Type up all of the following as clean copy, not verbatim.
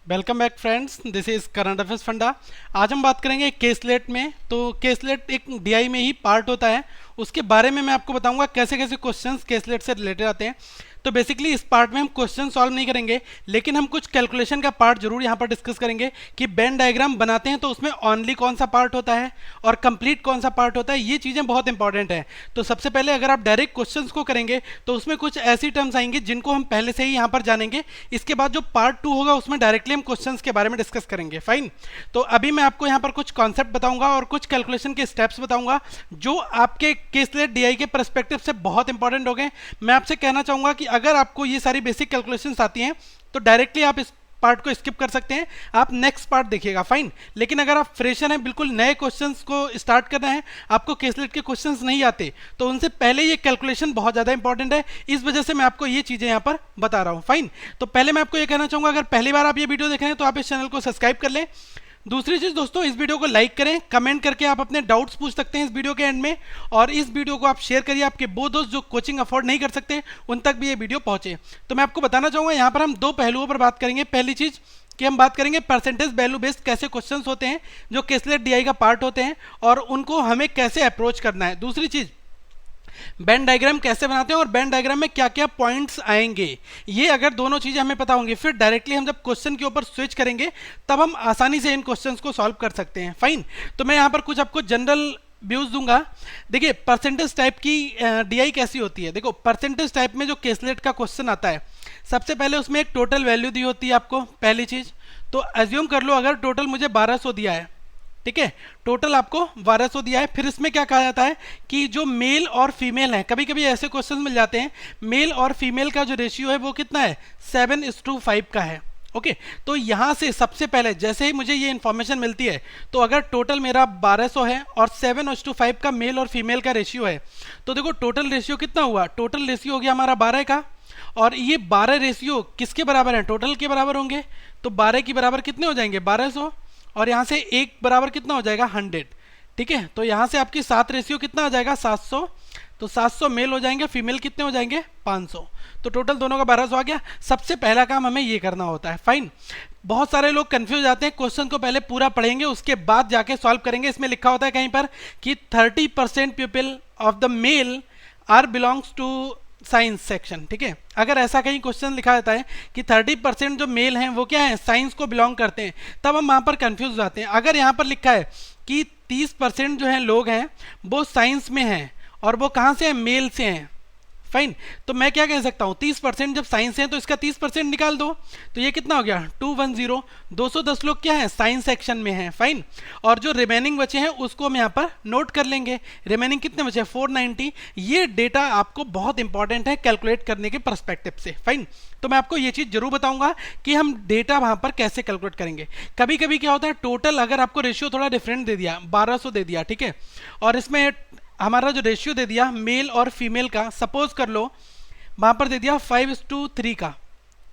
Welcome back friends, this is current affairs funda. आज हम बात करेंगे केसलेट में। तो केसलेट एक डीआई में ही पार्ट होता है, उसके बारे में मैं आपको बताऊंगा कैसे कैसे क्वेश्चंस केसलेट से रिलेटेड आते हैं। तो बेसिकली इस पार्ट में हम क्वेश्चन सॉल्व नहीं करेंगे, लेकिन हम कुछ कैलकुलेशन का पार्ट जरूर यहाँ पर डिस्कस करेंगे कि वेन डायग्राम बनाते हैं तो उसमें ओनली कौन सा पार्ट होता है और कंप्लीट कौन सा पार्ट होता है। ये चीज़ें बहुत इंपॉर्टेंट है। तो सबसे पहले अगर आप डायरेक्ट क्वेश्चंस को करेंगे तो उसमें कुछ ऐसी टर्म्स आएंगी जिनको हम पहले से ही यहाँ पर जानेंगे। इसके बाद जो पार्ट 2 होगा उसमें डायरेक्टली हम क्वेश्चंस के बारे में डिस्कस करेंगे। फाइन। तो अभी मैं आपको यहाँ पर कुछ कॉन्सेप्ट बताऊंगा और कुछ कैलकुलेशन के स्टेप्स बताऊंगा जो आपके केसलेट डीआई के परस्पेक्टिव से बहुत इंपॉर्टेंट हो गए। मैं आपसे कहना चाहूंगा कि अगर आपको ये सारी बेसिक कैलकुलेशंस आती हैं तो डायरेक्टली आप इस पार्ट को स्किप कर सकते हैं, आप नेक्स्ट पार्ट देखिएगा। फाइन। लेकिन अगर आप फ्रेशर हैं, बिल्कुल नए क्वेश्चंस को स्टार्ट करना है, आपको केसलेट के क्वेश्चंस नहीं आते, तो उनसे पहले ये कैलकुलेशन बहुत ज़्यादा इंपॉर्टेंट है। इस वजह से मैं आपको ये चीज़ें यहाँ पर बता रहा हूँ। फाइन। तो पहले मैं आपको ये कहना चाहूँगा, अगर पहली बार आप ये वीडियो देख रहे हैं तो आप इस चैनल को सब्सक्राइब कर लें। दूसरी चीज दोस्तों, इस वीडियो को लाइक करें, कमेंट करके आप अपने डाउट्स पूछ सकते हैं इस वीडियो के एंड में, और इस वीडियो को आप शेयर करिए आपके वो दोस्त जो कोचिंग अफोर्ड नहीं कर सकते, उन तक भी ये वीडियो पहुंचे। तो मैं आपको बताना चाहूंगा, यहाँ पर हम दो पहलुओं पर बात करेंगे। पहली चीज कि हम बात करेंगे परसेंटेज वैल्यू बेस्ड कैसे क्वेश्चंस होते हैं जो केसलेट डीआई का पार्ट होते हैं और उनको हमें कैसे अप्रोच करना है। दूसरी चीज, वेन डायग्राम कैसे बनाते हैं और वेन डायग्राम में क्या क्या पॉइंट्स आएंगे। ये अगर दोनों चीजें हमें पता होंगी, फिर डायरेक्टली हम जब क्वेश्चन के ऊपर स्विच करेंगे तब हम आसानी से इन क्वेश्चंस को सॉल्व कर सकते हैं। फाइन। तो मैं यहाँ पर कुछ आपको जनरल व्यूज दूंगा। देखिए, परसेंटेज टाइप की डीआई कैसी होती है। देखो, परसेंटेज टाइप में जो केसलेट का क्वेश्चन आता है, सबसे पहले उसमें एक टोटल वैल्यू दी होती है आपको। पहली चीज तो एज्यूम कर लो, अगर टोटल मुझे 1200 दिया है, ठीक है, टोटल आपको 1200 दिया है। फिर इसमें क्या कहा जाता है कि जो मेल और फीमेल है, कभी कभी ऐसे क्वेश्चन मिल जाते हैं, मेल और फीमेल का जो रेशियो है वो कितना है, 7:5 का है। ओके। तो यहां से सबसे पहले जैसे ही मुझे ये इंफॉर्मेशन मिलती है, तो अगर टोटल मेरा 1200 है और 7:5 का मेल और फीमेल का रेशियो है, तो देखो टोटल रेशियो कितना हुआ, टोटल रेशियो हो गया हमारा 12 का। और ये 12 रेशियो किसके बराबर है, टोटल के बराबर होंगे। तो 12 के बराबर कितने हो जाएंगे, 1200, और यहाँ से एक बराबर कितना हो जाएगा, 100। ठीक है। तो यहाँ से आपकी 7 रेशियो कितना आ जाएगा, 700। तो 700 मेल हो जाएंगे, फीमेल कितने हो जाएंगे, 500। तो टोटल दोनों का 1200 आ गया। सबसे पहला काम हमें ये करना होता है। फाइन। बहुत सारे लोग कंफ्यूज आते हैं, क्वेश्चन को पहले पूरा पढ़ेंगे उसके बाद जाके सॉल्व करेंगे। इसमें लिखा होता है कहीं पर कि 30% people of the male are belongs to science section. ठीक है। अगर ऐसा कहीं क्वेश्चन लिखा जाता है कि 30% जो मेल हैं वो क्या है, साइंस को बिलोंग करते हैं, तब हम वहां पर कंफ्यूज हो जाते हैं। अगर यहाँ पर लिखा है कि 30% जो है लोग हैं वो साइंस में हैं और वो कहाँ से हैं, मेल से हैं। फाइन। तो मैं क्या कह सकता हूँ, 30% जब साइंस है तो इसका 30% निकाल दो, तो ये कितना हो गया, 210। 210 लोग क्या है, साइंस सेक्शन में हैं। फाइन। और जो रिमेनिंग बचे हैं उसको हम यहाँ पर नोट कर लेंगे। रिमेनिंग कितने बचे, 490। ये डेटा आपको बहुत इंपॉर्टेंट है कैलकुलेट करने के परस्पेक्टिव से। फाइन। तो मैं आपको ये चीज जरूर बताऊंगा कि हम डेटा वहां पर कैसे कैलकुलेट करेंगे। कभी कभी क्या होता है, टोटल अगर आपको रेशियो थोड़ा डिफरेंट दे दिया, 1200 दे दिया, ठीक है, और इसमें हमारा जो रेशियो दे दिया मेल और फीमेल का, सपोज कर लो वहां पर दे दिया 5:3 का,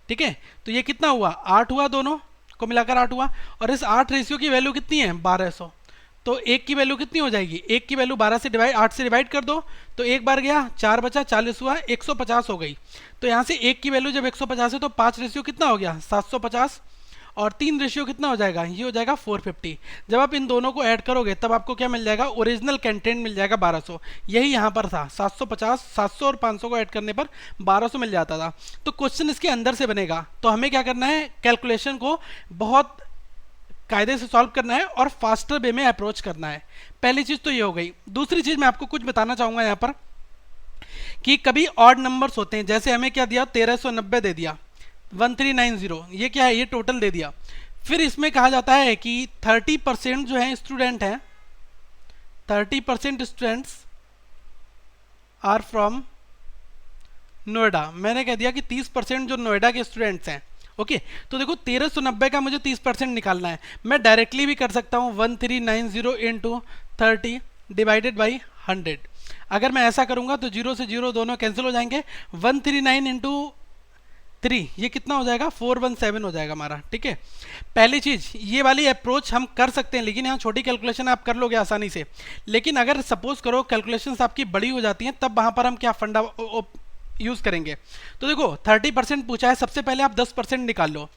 ठीक है, तो ये कितना हुआ, 8 हुआ, दोनों को मिलाकर 8 हुआ। और इस 8 रेशियो की वैल्यू कितनी है, 1200। तो एक की वैल्यू कितनी हो जाएगी, एक की वैल्यू 8 से डिवाइड कर दो, तो एक बार गया, 4 बचा, 40 हुआ, 150 हो गई। तो यहाँ से एक की वैल्यू जब 150 है तो 5 रेशियो कितना हो गया, 750, और 3 रेशियो कितना हो जाएगा, ये हो जाएगा 450। जब आप इन दोनों को ऐड करोगे तब आपको क्या मिल जाएगा, ओरिजिनल कंटेंट मिल जाएगा 1200। यही यहाँ पर था, 750, 700 और 500 को ऐड करने पर 1200 मिल जाता था। तो क्वेश्चन इसके अंदर से बनेगा, तो हमें क्या करना है, कैलकुलेशन को बहुत कायदे से सॉल्व करना है और फास्टर वे में अप्रोच करना है। पहली चीज तो ये हो गई। दूसरी चीज मैं आपको कुछ बताना चाहूंगा यहाँ पर कि कभी ऑड नंबर्स होते हैं, जैसे हमें क्या दिया, 1390 दे दिया, 1390, ये क्या है, ये टोटल दे दिया। फिर इसमें कहा जाता है कि 30% जो है स्टूडेंट हैं, 30% स्टूडेंट्स आर फ्रॉम नोएडा। मैंने कह दिया कि 30% जो नोएडा के स्टूडेंट्स हैं। ओके। तो देखो 1390 का मुझे 30% निकालना है। मैं डायरेक्टली भी कर सकता हूँ, 1390 इंटू 30 डिवाइडेड बाई 100। अगर मैं ऐसा करूंगा तो 0 से 0 दोनों कैंसिल हो जाएंगे। 139 इंटू 3, ये कितना हो जाएगा, 417 हो जाएगा हमारा। ठीक है। पहली चीज ये वाली अप्रोच हम कर सकते हैं, लेकिन यहाँ छोटी कैलकुलेशन आप कर लोगे आसानी से। लेकिन अगर सपोज करो कैलकुलेशंस आपकी बड़ी हो जाती हैं, तब वहां पर हम क्या फंडा यूज करेंगे। तो देखो 30% पूछा है, सबसे पहले आप 10% निकाल लो।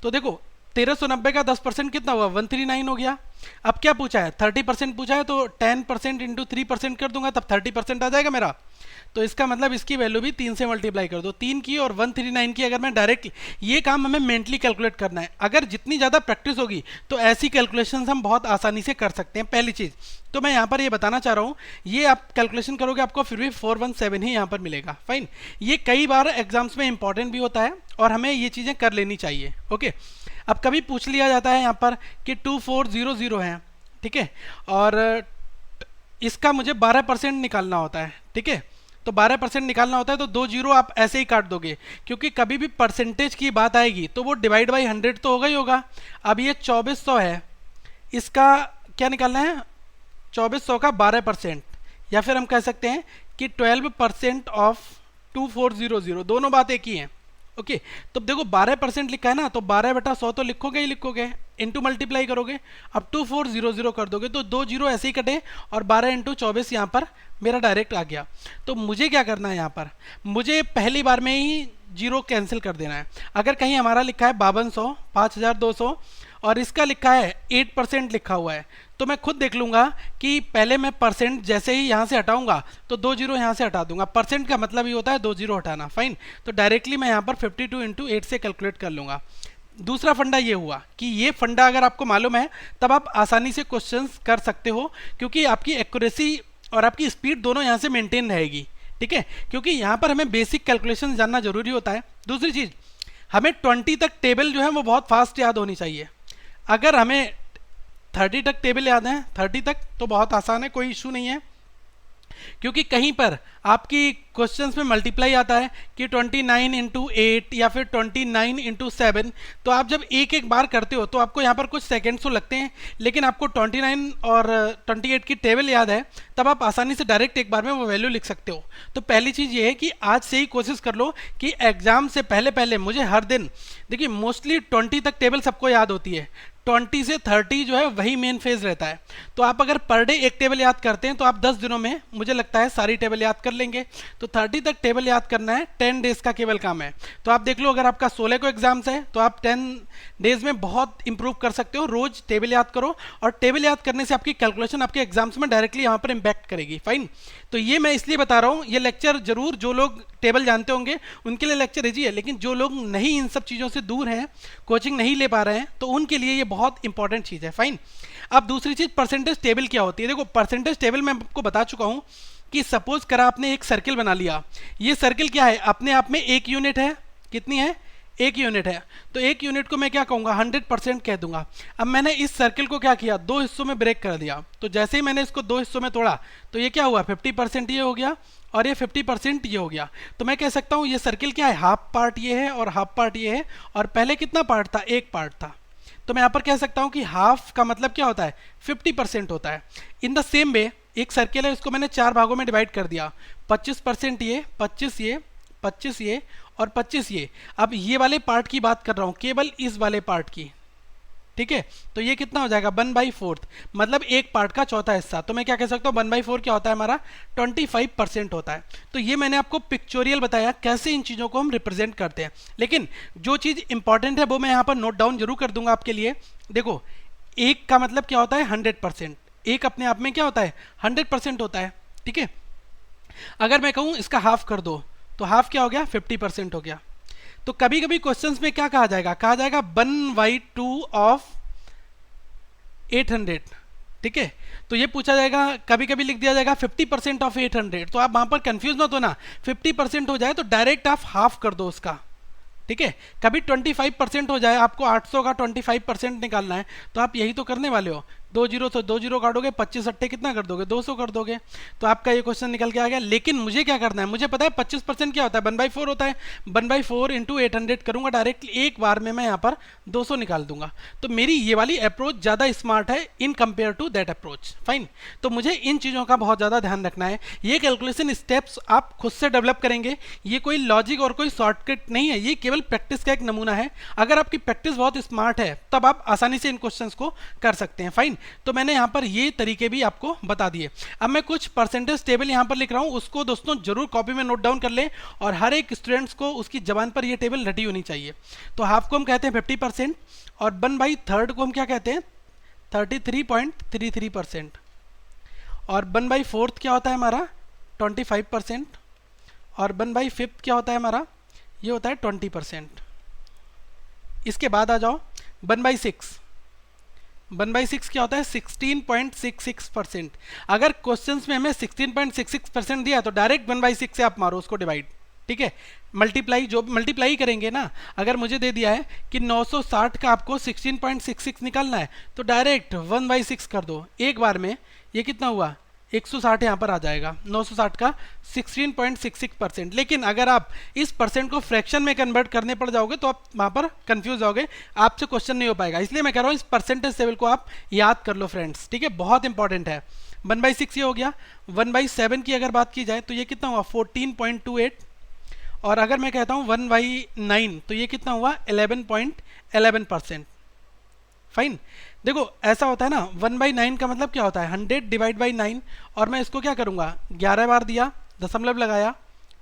तो देखो 1390 का 10% कितना हुआ, 139 हो गया। अब क्या पूछा है, 30% पूछा है, तो 10% इंटू 3% कर दूंगा, तब 30% आ जाएगा मेरा। तो इसका मतलब इसकी वैल्यू भी 3 से मल्टीप्लाई कर दो, 3 की और 139 की। अगर मैं डायरेक्ट, ये काम हमें मेंटली कैलकुलेट करना है। अगर जितनी ज़्यादा प्रैक्टिस होगी तो ऐसी कैलकुलेशंस हम बहुत आसानी से कर सकते हैं, पहली चीज़। तो मैं यहाँ पर ये बताना चाह रहा हूँ, ये आप कैलकुलेशन करोगे आपको फिर भी 417 ही यहाँ पर मिलेगा। फाइन, ये कई बार एग्जाम्स में इंपॉर्टेंट भी होता है और हमें ये चीज़ें कर लेनी चाहिए। ओके, अब कभी पूछ लिया जाता है यहाँ पर कि 2400 है, ठीक है, और इसका मुझे 12% निकालना होता है, ठीक है। तो 12% निकालना होता है तो 2 जीरो आप ऐसे ही काट दोगे, क्योंकि कभी भी परसेंटेज की बात आएगी तो वो डिवाइड बाई 100 तो होगा ही होगा। अब ये 2400 है, इसका क्या निकालना है, 2400 का 12%, या फिर हम कह सकते हैं कि 12% ऑफ 2400, दोनों बात एक ही हैं। ओके, तो देखो 12% लिखा है ना, तो 12/100 तो लिखोगे ही लिखोगे, इंटू मल्टीप्लाई करोगे। अब 2400 कर दोगे तो 2 जीरो ऐसे ही कटे और 12 इंटू 24 यहाँ पर मेरा डायरेक्ट आ गया। तो मुझे क्या करना है, यहाँ पर मुझे पहली बार में ही जीरो कैंसिल कर देना है। अगर कहीं हमारा लिखा है 5200, 5200 और इसका लिखा है 8% लिखा हुआ है, तो मैं खुद देख लूंगा कि पहले मैं परसेंट जैसे ही यहाँ से हटाऊंगा तो 2 जीरो यहाँ से हटा दूंगा। परसेंट का मतलब ही होता है 2 जीरो हटाना। फाइन, तो डायरेक्टली मैं यहाँ पर 52 इंटू 8 से कैलकुलेट कर लूंगा। दूसरा फंडा ये हुआ कि ये फंडा अगर आपको मालूम है तब आप आसानी से क्वेश्चंस कर सकते हो, क्योंकि आपकी एक्यूरेसी और आपकी स्पीड दोनों यहाँ से मेंटेन रहेगी, ठीक है, क्योंकि यहाँ पर हमें बेसिक कैलकुलेशन जानना जरूरी होता है। दूसरी चीज़, हमें 20 तक टेबल जो है वो बहुत फास्ट याद होनी चाहिए। अगर हमें 30 तक टेबल याद है, 30 तक तो बहुत आसान है, कोई इशू नहीं है, क्योंकि कहीं पर आपकी क्वेश्चंस में मल्टीप्लाई आता है कि 29 इंटू 8 या फिर 29 इंटू 7, तो आप जब एक एक बार करते हो तो आपको यहाँ पर कुछ सेकेंड्स तो लगते हैं, लेकिन आपको 29 और 28 की टेबल याद है, तब आप आसानी से डायरेक्ट एक बार में वो वैल्यू लिख सकते हो। तो पहली चीज़ ये है कि आज से ही कोशिश कर लो कि एग्जाम से पहले पहले मुझे हर दिन, देखिए मोस्टली 20 तक टेबल सबको याद होती है, 20 से 30 जो है वही मेन फेज रहता है। तो आप अगर पर डे एक टेबल याद करते हैं तो आप 10 दिनों में मुझे लगता है सारी टेबल याद कर लेंगे। तो 30 तक टेबल याद करना है, 10 डेज का केवल काम है। तो आप देख लो, अगर आपका 16 को एग्जाम्स है तो आप 10 डेज में बहुत इंप्रूव कर सकते हो। रोज टेबल याद करो, और टेबल याद करने से आपकी कैलकुलेशन आपके एग्जाम्स में डायरेक्टली यहाँ पर इंपैक्ट करेगी। फाइन, तो ये मैं इसलिए बता रहा हूँ, ये लेक्चर जरूर जो लोग टेबल जानते होंगे उनके लिए लेक्चर इजी है, लेकिन जो लोग नहीं, इन सब चीज़ों से दूर हैं, कोचिंग नहीं ले पा रहे हैं, तो उनके लिए ये बहुत इंपॉर्टेंट चीज़ है। फाइन, अब दूसरी चीज़ परसेंटेज टेबल क्या होती है। देखो परसेंटेज टेबल मैं आपको बता चुका हूँ कि सपोज करा आपने एक सर्किल बना लिया, ये सर्किल क्या है, अपने आप में एक यूनिट है, कितनी है, एक यूनिट है, तो एक यूनिट को मैं क्या कहूँगा, 100% कह दूंगा। अब मैंने इस सर्किल को क्या किया, दो हिस्सों में ब्रेक कर दिया, तो जैसे ही मैंने इसको दो हिस्सों में तोड़ा तो ये क्या हुआ, 50% ये हो गया और ये 50% ये हो गया। तो मैं कह सकता हूँ ये सर्किल क्या है, हाफ पार्ट ये है और हाफ पार्ट ये है, और पहले कितना पार्ट था, एक पार्ट था। तो मैं यहाँ पर कह सकता हूँ कि हाफ का मतलब क्या होता है, 50% होता है। इन द सेम वे एक सर्किल है, उसको मैंने 4 भागों में डिवाइड कर दिया, 25% ये, 25 ये, 25 ये और 25 ये। अब ये वाले पार्ट की बात कर रहा हूँ, केवल इस वाले पार्ट की, ठीक है। तो ये कितना हो जाएगा, 1/4, मतलब एक पार्ट का चौथा हिस्सा। तो मैं क्या कह सकता हूँ, 1/4 क्या होता है हमारा, 25% होता है। तो ये मैंने आपको पिक्चोरियल बताया कैसे इन चीज़ों को हम रिप्रेजेंट करते हैं, लेकिन जो चीज़ इंपॉर्टेंट है वो मैं यहाँ पर नोट डाउन जरूर कर दूंगा आपके लिए। देखो एक का मतलब क्या होता है, 100%, एक अपने आप में क्या होता है, 100% होता है, ठीक है। अगर मैं कहूँ इसका हाफ कर दो तो हाफ क्या हो गया, 50% हो गया। तो कभी कभी क्वेश्चंस में क्या कहा जाएगा, 1/2 ऑफ 800, ठीक है। तो ये पूछा जाएगा, कभी कभी लिख दिया जाएगा 50% ऑफ 800, तो आप वहां पर कंफ्यूज मत होना, 50% हो जाए तो डायरेक्ट आप हाफ कर दो उसका, ठीक है। कभी 25% हो जाए, आपको 800 का 25% निकालना है, तो आप यही तो करने वाले हो, 2 जीरो तो 2 जीरो काटोगे, 25 अट्ठे कितना कर दोगे, 200 कर दोगे, तो आपका ये क्वेश्चन निकल के आ गया। लेकिन मुझे क्या करना है, मुझे पता है 25% क्या होता है, 1/4 होता है, 1/4 इंटू 800 करूंगा, डायरेक्टली एक बार में मैं यहाँ पर 200 निकाल दूंगा। तो मेरी ये वाली अप्रोच ज़्यादा स्मार्ट है in compare to that approach. Fine, तो मुझे इन चीज़ों का बहुत ज़्यादा ध्यान रखना है। ये कैलकुलेशन स्टेप्स आप खुद से डेवलप करेंगे, ये कोई लॉजिक और कोई शॉर्टकट नहीं है, ये केवल प्रैक्टिस का एक नमूना है। अगर आपकी प्रैक्टिस बहुत स्मार्ट है तब आप आसानी से इन क्वेश्चंस को कर सकते हैं। फाइन, तो मैंने यहाँ पर ये तरीके भी आपको बता दिए। अब मैं कुछ परसेंटेज टेबल यहाँ पर लिख रहा हूँ, उसको दोस्तों जरूर कॉपी में नोट डाउन कर लें, और हर एक स्टूडेंट्स को उसकी जबान पर ये टेबल रटी होनी चाहिए। तो हाफ को हम कहते हैं 50%, और 1/3 को हम क्या कहते हैं, 33.33%। और 1/4 क्या होता है हमारा, 25%। और 1/5 क्या होता है हमारा, ये होता है 20%। इसके बाद आ जाओ 1/6। 1/6 क्या होता है, 16.66%। अगर क्वेश्चंस में हमें 16.66% दिया तो डायरेक्ट 1/6 से आप मारो उसको डिवाइड, ठीक है, मल्टीप्लाई, जो मल्टीप्लाई करेंगे ना। अगर मुझे दे दिया है कि 960 का आपको 16.66 निकालना है तो डायरेक्ट 1/6 कर दो एक बार में। ये कितना हुआ, 160 यहाँ पर आ जाएगा, 960 का 16.66%। लेकिन अगर आप इस परसेंट को फ्रैक्शन में कन्वर्ट करने पड़ जाओगे तो आप वहाँ पर कंफ्यूज होगे, आपसे क्वेश्चन नहीं हो पाएगा। इसलिए मैं कह रहा हूँ इस परसेंटेज टेबल को आप याद कर लो फ्रेंड्स, ठीक है, बहुत इंपॉर्टेंट है। 1/6 ये हो गया। 1/7 की अगर बात की जाए तो ये कितना हुआ, 14.28। और अगर मैं कहता हूँ 1/9 तो ये कितना हुआ, 11.11%। फाइन। देखो ऐसा होता है ना, 1/9 का मतलब क्या होता है, 100 डिवाइड बाई 9। और मैं इसको क्या करूँगा, 11 बार दिया, दशमलव लगाया,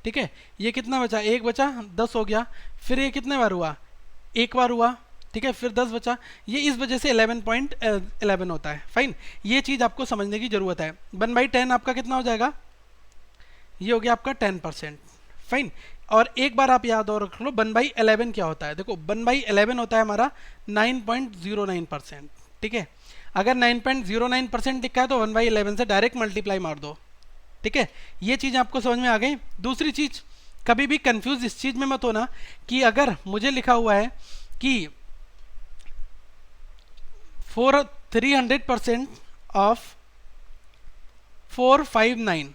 ठीक है, ये कितना बचा, 1 बचा, 10 हो गया। फिर ये कितने बार हुआ, 1 बार हुआ, ठीक है, फिर 10 बचा। ये इस वजह से 11.11 होता है। फाइन, ये चीज़ आपको समझने की ज़रूरत है। 1/10 आपका कितना हो जाएगा, ये हो गया आपका 10%। फाइन। और एक बार आप याद और रख लो 1/11 क्या होता है। देखो 1/11 होता है हमारा 9.09%, ठीक है। अगर 9.09% लिखा है तो 1/11 से डायरेक्ट मल्टीप्लाई मार दो, ठीक है। ये चीज़ आपको समझ में आ गई। दूसरी चीज़, कभी भी कंफ्यूज इस चीज़ में मत होना कि अगर मुझे लिखा हुआ है कि 300% ऑफ 459,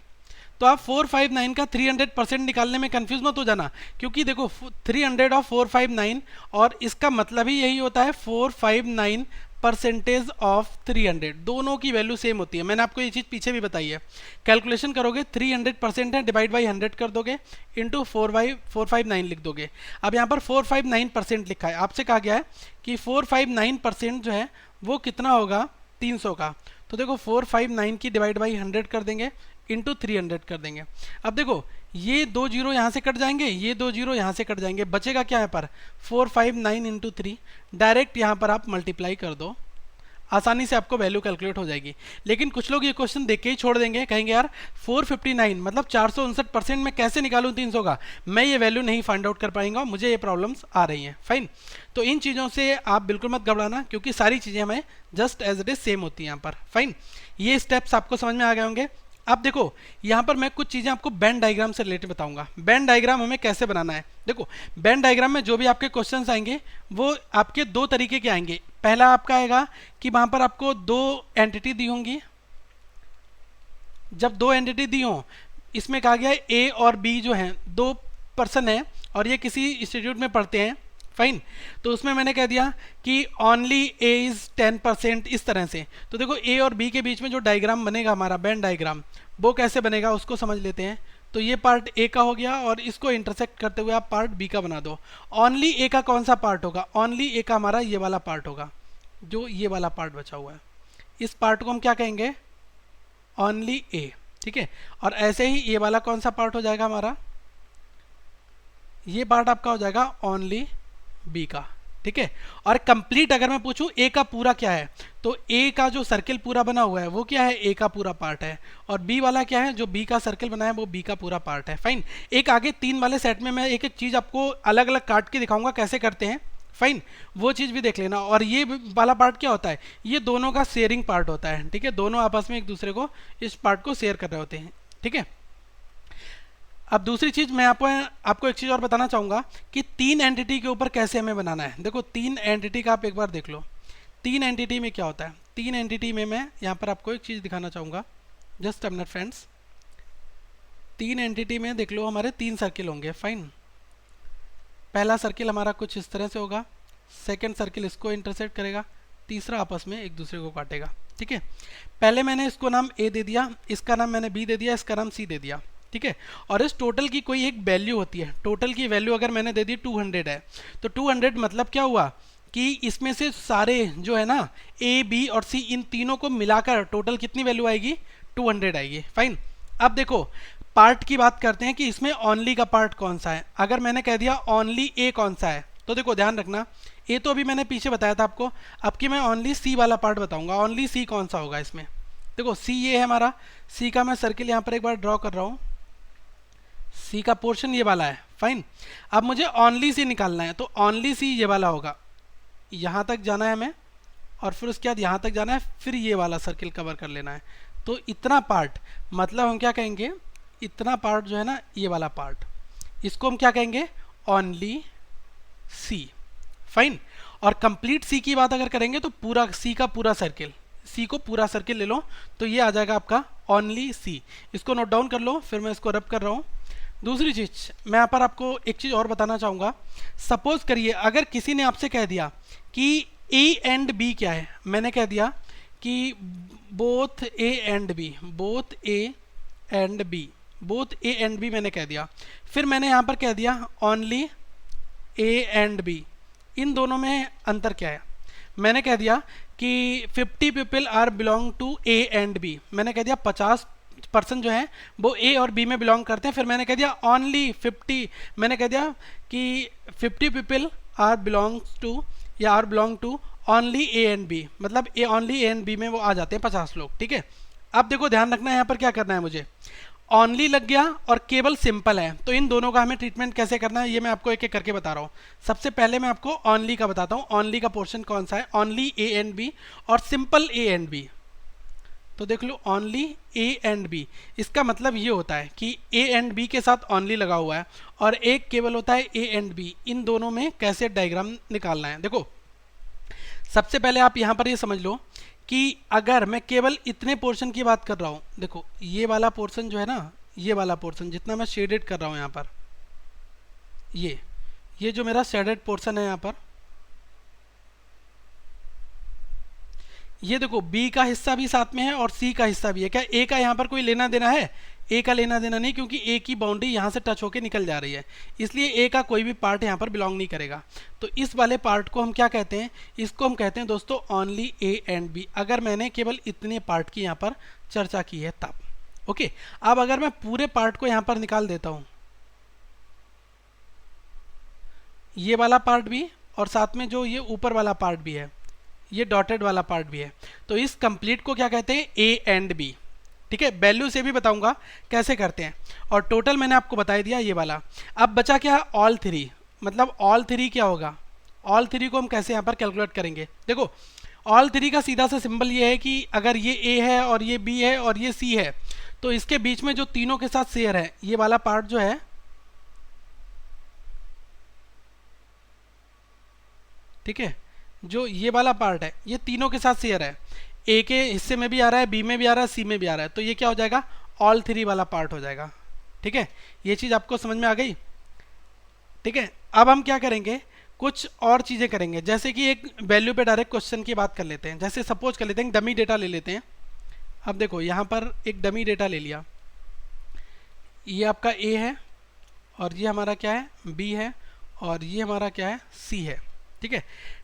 तो आप 459 का 300% निकालने में कंफ्यूज मत हो जाना, क्योंकि देखो 300 ऑफ 459 और इसका मतलब ही यही होता है 459 परसेंटेज ऑफ 300, दोनों की वैल्यू सेम होती है। मैंने आपको ये चीज़ पीछे भी बताई है। कैलकुलेशन करोगे 300% है, डिवाइड बाई 100 कर दोगे, इंटू 459 लिख दोगे। अब यहाँ पर 459% लिखा है, आपसे कहा गया है कि 459% जो है वो कितना होगा, 300 का। तो देखो 459 की डिवाइड बाई 100 कर देंगे, इंटू 300 कर देंगे। अब देखो ये 2 जीरो यहाँ से कट जाएंगे, ये 2 जीरो यहाँ से कट जाएंगे, बचेगा क्या यहाँ पर, 459 इंटू 3। डायरेक्ट यहाँ पर आप मल्टीप्लाई कर दो, आसानी से आपको वैल्यू कैलकुलेट हो जाएगी। लेकिन कुछ लोग ये क्वेश्चन देख के ही छोड़ देंगे, कहेंगे यार 459 मतलब 459% में कैसे निकालूं 300 का, मैं ये वैल्यू नहीं फाइंड आउट कर पाएंगा, मुझे ये प्रॉब्लम्स आ रही हैं। फाइन, तो इन चीज़ों से आप बिल्कुल मत घबराना, क्योंकि सारी चीज़ें हमें just as it is same होती हैं यहाँ पर। फाइन, ये स्टेप्स आपको समझ में आ गए होंगे। अब देखो यहाँ पर मैं कुछ चीज़ें आपको बेन डायग्राम से रिलेटेड बताऊंगा। बेन डायग्राम हमें कैसे बनाना है। देखो बेन डायग्राम में जो भी आपके क्वेश्चंस आएंगे वो आपके दो तरीके के आएंगे। पहला आपका आएगा कि वहाँ पर आपको दो एंटिटी दी होंगी। जब दो एंटिटी दी हों, इसमें कहा गया है ए और बी जो हैं दो पर्सन हैं और ये किसी इंस्टीट्यूट में पढ़ते हैं। फाइन, तो उसमें मैंने कह दिया कि ओनली ए इज़ 10%, इस तरह से। तो देखो ए और बी के बीच में जो डायग्राम बनेगा हमारा बेन डायग्राम, वो कैसे बनेगा उसको समझ लेते हैं। तो ये पार्ट ए का हो गया और इसको इंटरसेक्ट करते हुए आप पार्ट बी का बना दो। ओनली ए का कौन सा पार्ट होगा, ओनली ए का हमारा ये वाला पार्ट होगा, जो ये वाला पार्ट बचा हुआ है। इस पार्ट को हम क्या कहेंगे, ओनली ए, ठीक है। और ऐसे ही ये वाला कौन सा पार्ट हो जाएगा हमारा, ये पार्ट आपका हो जाएगा ओनली बी का, ठीक है। और कंप्लीट अगर मैं पूछूं ए का पूरा क्या है, तो ए का जो सर्किल पूरा बना हुआ है वो क्या है, ए का पूरा पार्ट है। और बी वाला क्या है, जो बी का सर्किल बना है वो बी का पूरा पार्ट है। फाइन, एक आगे 3 वाले सेट में मैं एक एक चीज़ आपको अलग अलग काट के दिखाऊंगा कैसे करते हैं। फाइन, वो चीज़ भी देख लेना। और ये वाला पार्ट क्या होता है, ये दोनों का शेयरिंग पार्ट होता है, ठीक है। दोनों आपस में एक दूसरे को इस पार्ट को शेयर कर रहे होते हैं, ठीक है। अब दूसरी चीज़ मैं आपको एक चीज़ और बताना चाहूँगा कि 3 एंटिटी के ऊपर कैसे हमें बनाना है। देखो 3 एंटिटी का आप एक बार देख लो, 3 एंटिटी में क्या होता है। 3 एंटिटी में मैं यहाँ पर आपको एक चीज़ दिखाना चाहूँगा, just a minute friends. 3 entity में देख लो हमारे 3 सर्किल होंगे। फाइन, पहला सर्किल हमारा कुछ इस तरह से होगा, सेकेंड सर्किल इसको इंटरसेक्ट करेगा, तीसरा आपस में एक दूसरे को काटेगा, ठीक है। पहले मैंने इसको नाम ए दे दिया, इसका नाम मैंने बी दे दिया, इसका नाम सी दे दिया, ठीक है। और इस टोटल की कोई एक वैल्यू होती है। टोटल की वैल्यू अगर मैंने दे दी 200 है, तो 200 मतलब क्या हुआ कि इसमें से सारे जो है ना ए बी और सी, इन तीनों को मिलाकर टोटल कितनी वैल्यू आएगी, 200 आएगी। फाइन, अब देखो पार्ट की बात करते हैं कि इसमें ओनली का पार्ट कौन सा है। अगर मैंने कह दिया ओनली ए कौन सा है, तो देखो ध्यान रखना, ए तो अभी मैंने पीछे बताया था आपको, अब कि मैं ओनली सी वाला पार्ट बताऊंगा। ओनली सी कौन सा होगा इसमें? देखो सी ये है हमारा, सी का मैं सर्किल यहाँ पर एक बार ड्रॉ कर रहा हूँ, सी का पोर्शन ये वाला है, फाइन। अब मुझे ओनली सी निकालना है, तो ओनली सी ये वाला होगा, यहाँ तक जाना है हमें, और फिर उसके बाद यहाँ तक जाना है, फिर ये वाला सर्किल कवर कर लेना है। तो इतना पार्ट, मतलब हम क्या कहेंगे, इतना पार्ट जो है ना, ये वाला पार्ट, इसको हम क्या कहेंगे, ओनली सी, फाइन। और कंप्लीट सी की बात अगर करेंगे तो पूरा सी का पूरा सर्किल, सी को पूरा सर्किल ले लो, तो ये आ जाएगा आपका ओनली सी। इसको नोट डाउन कर लो, फिर मैं इसको रब कर रहा हूँ। दूसरी चीज़ मैं यहाँ पर आपको एक चीज़ और बताना चाहूँगा। सपोज करिए अगर किसी ने आपसे कह दिया कि ए एंड बी क्या है, मैंने कह दिया कि both A and B, both A and B, both A and B मैंने कह दिया, फिर मैंने यहाँ पर कह दिया ओनली ए एंड बी, इन दोनों में अंतर क्या है? मैंने कह दिया कि 50 people are belong to A and B, मैंने कह दिया 50% जो है वो ए और बी में बिलोंग करते हैं। फिर मैंने कह दिया ओनली 50, मैंने कह दिया कि 50 पीपल आर बिलोंग्स टू या are belong to only A and B, मतलब A only A and B में वो आ जाते हैं 50 लोग, ठीक है। अब देखो ध्यान रखना है यहाँ पर क्या करना है मुझे, ओनली लग गया और केवल सिंपल है, तो इन दोनों का हमें ट्रीटमेंट कैसे करना है ये मैं आपको एक एक करके बता रहा हूँ। सबसे पहले मैं आपको ओनली का बताता हूँ, ओनली का पोर्शन कौन सा है, ओनली ए एंड बी और सिंपल ए एंड बी। तो देख लो ओनली ए एंड बी, इसका मतलब ये होता है कि ए एंड बी के साथ ओनली लगा हुआ है और एक केवल होता है ए एंड बी। इन दोनों में कैसे डायग्राम निकालना है, देखो सबसे पहले आप यहाँ पर ये समझ लो कि अगर मैं केवल इतने पोर्शन की बात कर रहा हूँ, देखो ये वाला पोर्शन जो है ना, ये वाला पोर्शन जितना मैं शेडेड कर रहा हूँ यहाँ पर, ये जो मेरा शेडेड पोर्शन है यहाँ पर, ये देखो बी का हिस्सा भी साथ में है और सी का हिस्सा भी है। क्या ए का यहाँ पर कोई लेना देना है? ए का लेना देना नहीं, क्योंकि ए की बाउंड्री यहाँ से टच होकर निकल जा रही है, इसलिए ए का कोई भी पार्ट यहाँ पर बिलोंग नहीं करेगा। तो इस वाले पार्ट को हम क्या कहते हैं, इसको हम कहते हैं दोस्तों ओनली ए एंड बी, अगर मैंने केवल इतने पार्ट की यहाँ पर चर्चा की है तब। ओके, अब अगर मैं पूरे पार्ट को यहाँ पर निकाल देता हूँ, ये वाला पार्ट भी और साथ में जो ये ऊपर वाला पार्ट भी है, ये डॉटेड वाला पार्ट भी है, तो इस कंप्लीट को क्या कहते हैं, ए एंड बी, ठीक है। वैल्यू से भी बताऊंगा कैसे करते हैं, और टोटल मैंने आपको बता दिया ये वाला। अब बचा क्या, ऑल थ्री, मतलब ऑल थ्री क्या होगा, ऑल थ्री को हम कैसे यहाँ पर कैलकुलेट करेंगे। देखो ऑल थ्री का सीधा सा सिंबल ये है कि अगर ये ए है और ये बी है और ये सी है, तो इसके बीच में जो तीनों के साथ शेयर है, ये वाला पार्ट जो है, ठीक है, जो ये वाला पार्ट है ये तीनों के साथ शेयर है, ए के हिस्से में भी आ रहा है, बी में भी आ रहा है, सी में भी आ रहा है, तो ये क्या हो जाएगा, ऑल थ्री वाला पार्ट हो जाएगा, ठीक है। ये चीज़ आपको समझ में आ गई, ठीक है। अब हम क्या करेंगे, कुछ और चीज़ें करेंगे, जैसे कि एक वैल्यू पे डायरेक्ट क्वेश्चन की बात कर लेते हैं। जैसे सपोज कर लेते हैं डमी डेटा ले लेते हैं। अब देखो यहाँ पर एक डमी डेटा ले लिया, ये आपका ए है और ये हमारा क्या है, बी है, और ये हमारा क्या है, सी है, ठीक है।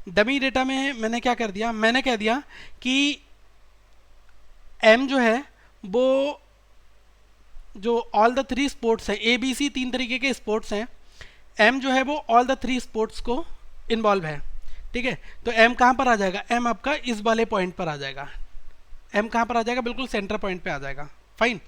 डमी डेटा में मैंने क्या कर दिया, मैंने कह दिया कि एम जो है वो जो ऑल द थ्री स्पोर्ट्स हैं, ए बी सी तीन तरीके के स्पोर्ट्स हैं, एम जो है वो ऑल द थ्री स्पोर्ट्स को इन्वॉल्व है, ठीक है। तो एम कहाँ पर आ जाएगा, एम आपका इस वाले पॉइंट पर आ जाएगा, एम कहाँ पर आ जाएगा, बिल्कुल सेंटर पॉइंट पे आ जाएगा, फाइन।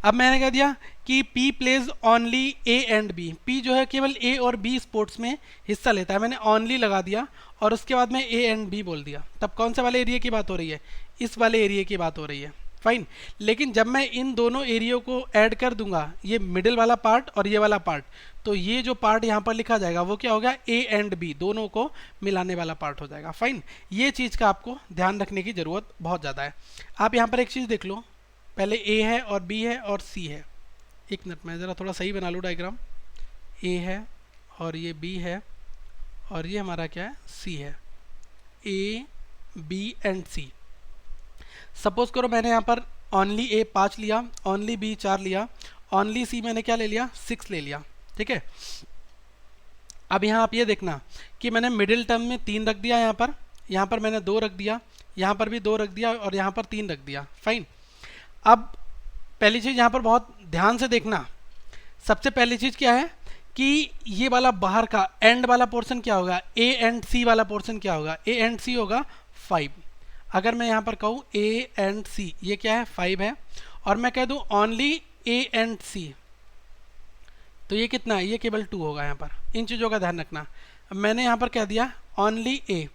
अब मैंने कह दिया कि P प्लेज only A and B, P जो है केवल ए और बी स्पोर्ट्स में हिस्सा लेता है, मैंने ओनली लगा दिया और उसके बाद में ए एंड बी बोल दिया। तब कौन से वाले एरिया की बात हो रही है, इस वाले एरिया की बात हो रही है, फाइन। लेकिन जब मैं इन दोनों एरिया को ऐड कर दूंगा, ये मिडिल वाला पार्ट और ये वाला पार्ट, तो ये जो पार्ट यहाँ पर लिखा जाएगा वो क्या होगा, ए एंड बी दोनों को मिलाने वाला पार्ट हो जाएगा, फाइन। ये चीज़ का आपको ध्यान रखने की ज़रूरत बहुत ज़्यादा है। आप यहाँ पर एक चीज़ देख लो, पहले ए है और बी है और सी है, एक मिनट में ज़रा थोड़ा सही बना लूँ डायग्राम, ए है और ये बी है और ये हमारा क्या है, सी है, A B and C. Suppose करो मैंने यहाँ पर ओनली ए 5 लिया, ओनली बी 4 लिया, ओनली सी मैंने क्या ले लिया, 6 ले लिया, ठीक है। अब यहाँ आप ये देखना कि मैंने मिडिल टर्म में 3 रख दिया, यहाँ पर मैंने 2 रख दिया, यहाँ पर भी 2 रख दिया और यहाँ पर 3 रख दिया, फाइन। अब पहली चीज़ यहाँ पर बहुत ध्यान से देखना, सबसे पहली चीज़ क्या है कि ये वाला बाहर का एंड वाला पोर्शन क्या होगा, ए एंड सी वाला पोर्शन क्या होगा, ए एंड सी होगा 5। अगर मैं यहाँ पर कहूँ ए एंड सी, ये क्या है 5 है, और मैं कह दूँ ओनली ए एंड सी, तो ये कितना है, ये केवल 2 होगा। यहाँ पर इन चीज़ों का ध्यान रखना। मैंने यहाँ पर कह दिया ओनली ए,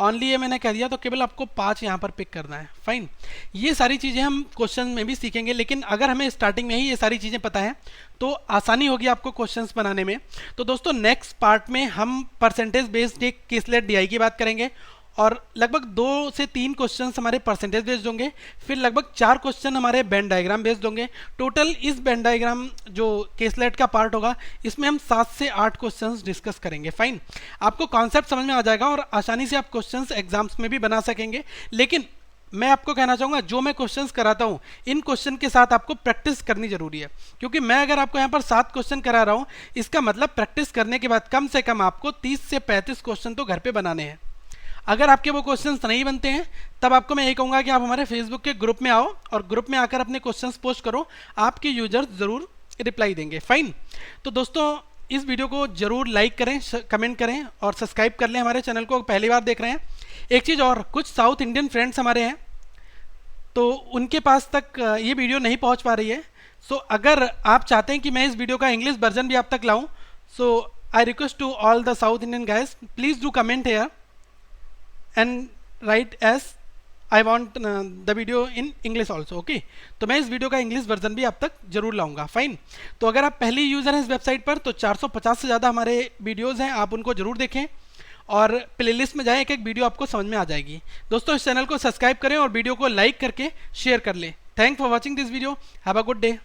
ओनली ए मैंने कह दिया, तो केवल आपको 5 यहाँ पर पिक करना है। फाइन, ये सारी चीज़ें हम क्वेश्चन में भी सीखेंगे, लेकिन अगर हमें स्टार्टिंग में ही ये सारी चीज़ें पता है तो आसानी होगी आपको क्वेश्चंस बनाने में। तो दोस्तों नेक्स्ट पार्ट में हम परसेंटेज बेस्ड एक केसलेट डीआई की बात करेंगे, और लगभग 2 से 3 क्वेश्चन हमारे परसेंटेज बेस्ड होंगे, फिर लगभग 4 क्वेश्चन हमारे बेन डायग्राम बेस्ड होंगे। टोटल इस बेन डायग्राम जो केसलेट का पार्ट होगा, इसमें हम 7 से 8 क्वेश्चंस डिस्कस करेंगे। फाइन, आपको कॉन्सेप्ट समझ में आ जाएगा और आसानी से आप क्वेश्चंस एग्जाम्स में भी बना सकेंगे। लेकिन मैं आपको कहना चाहूँगा, जो मैं क्वेश्चंस कराता हूँ, इन क्वेश्चन के साथ आपको प्रैक्टिस करनी जरूरी है, क्योंकि मैं अगर आपको यहाँ पर 7 क्वेश्चन करा रहा हूँ, इसका मतलब प्रैक्टिस करने के बाद कम से कम आपको 30 से 35 क्वेश्चन तो घर पे बनाने हैं। अगर आपके वो क्वेश्चंस नहीं बनते हैं, तब आपको मैं ये कहूँगा कि आप हमारे फेसबुक के ग्रुप में आओ और ग्रुप में आकर अपने क्वेश्चंस पोस्ट करो, आपके यूजर्स ज़रूर रिप्लाई देंगे। फाइन, तो दोस्तों इस वीडियो को जरूर लाइक करें, कमेंट करें और सब्सक्राइब कर लें हमारे चैनल को, पहली बार देख रहे हैं। एक चीज़ और, कुछ साउथ इंडियन फ्रेंड्स हमारे हैं, तो उनके पास तक ये वीडियो नहीं पहुँच पा रही है। सो अगर आप चाहते हैं कि मैं इस वीडियो का इंग्लिश वर्जन भी आप तक लाऊँ, so I request to all the south Indian guys, please do comment here and write as I want the video in English also, okay? तो मैं इस वीडियो का इंग्लिश वर्जन भी आप तक जरूर लाऊंगा। फाइन, तो अगर आप पहली यूज़र हैं इस वेबसाइट पर, तो 450 से ज़्यादा हमारे वीडियोज़ हैं, आप उनको जरूर देखें और प्लेलिस्ट में जाएं, एक एक वीडियो आपको समझ में आ जाएगी। दोस्तों इस चैनल को सब्सक्राइब करें और वीडियो को लाइक करके शेयर कर लें। Thanks for watching this video, have a good day.